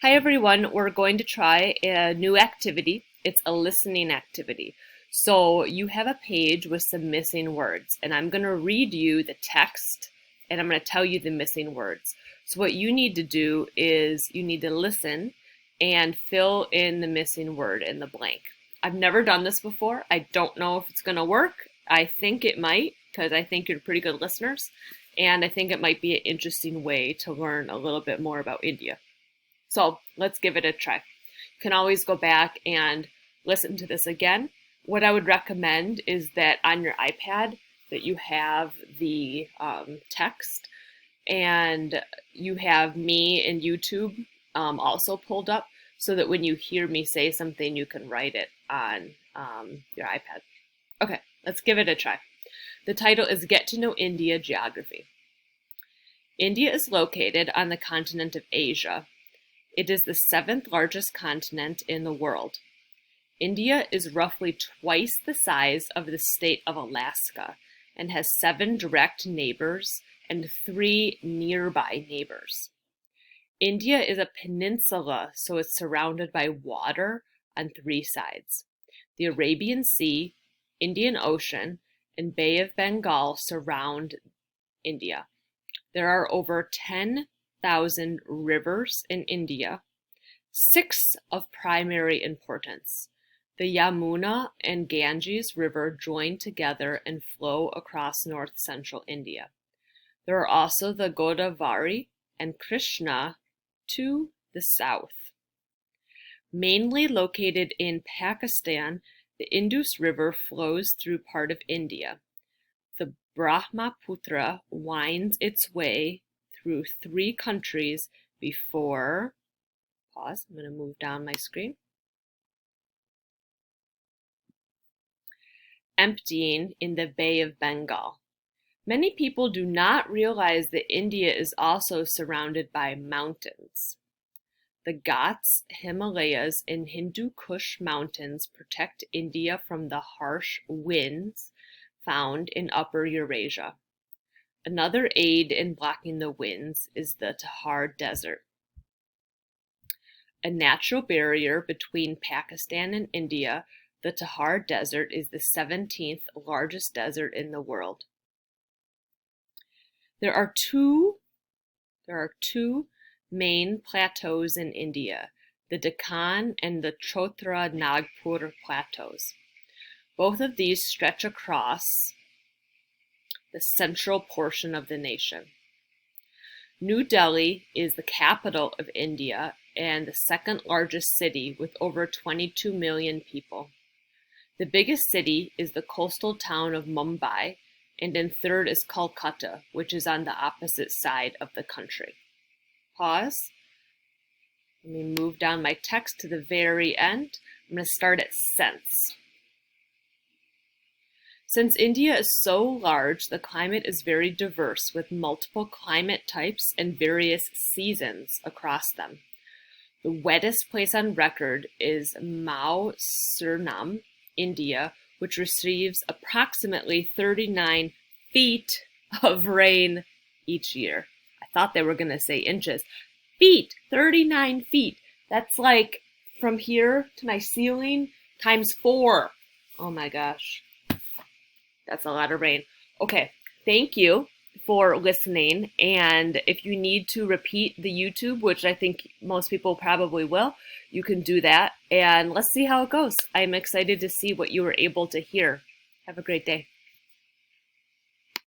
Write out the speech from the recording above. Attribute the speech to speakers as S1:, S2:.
S1: Hi everyone, we're going to try a new activity. It's a listening activity. So you have a page with some missing words, and I'm going to read you the text and I'm going to tell you the missing words. So what you need to do is you need to listen and fill in the missing word in the blank. I've never done this before. I don't know if it's going to work. I think it might because I think you're pretty good listeners, and I think it might be an interesting way to learn a little bit more about India. So let's give it a try. You can always go back and listen to this again. What I would recommend is that on your iPad that you have the text and you have me and YouTube also pulled up so that when you hear me say something, you can write it on your iPad. Okay, let's give it a try. The title is Get to Know India Geography. India is located on the continent of Asia. It is the seventh largest continent in the world. India is roughly twice the size of the state of Alaska and has 7 direct neighbors and 3 nearby neighbors. India is a peninsula, so it's surrounded by water on 3 sides. The Arabian Sea, Indian Ocean, and Bay of Bengal surround India. There are over 10,000 rivers in India, 6 of primary importance. The Yamuna and Ganges River join together and flow across north-central India. There are also the Godavari and Krishna to the south. Mainly located in Pakistan, the Indus River flows through part of India. The Brahmaputra winds its way through 3 countries before, pause, I'm going to move down my screen, emptying in the Bay of Bengal. Many people do not realize that India is also surrounded by mountains. The Ghats, Himalayas, and Hindu Kush mountains protect India from the harsh winds found in Upper Eurasia. Another aid in blocking the winds is the Thar Desert. A natural barrier between Pakistan and India, the Thar Desert is the 17th largest desert in the world. There are two main plateaus in India, the Deccan and the Chotra Nagpur plateaus. Both of these stretch across the central portion of the nation. New Delhi is the capital of India and the second largest city with over 22 million people. The biggest city is the coastal town of Mumbai, and in third is Kolkata, which is on the opposite side of the country. Pause. Let me move down my text to the very end. I'm going to start at sense. Since India is so large, the climate is very diverse with multiple climate types and various seasons across them. The wettest place on record is Mausernaam, India, which receives approximately 39 feet of rain each year. I thought they were going to say inches. Feet, 39 feet. That's like from here to my ceiling times 4. Oh my gosh. That's a lot of rain. Okay, thank you for listening. And if you need to repeat the YouTube, which I think most people probably will, you can do that. And let's see how it goes. I'm excited to see what you were able to hear. Have a great day.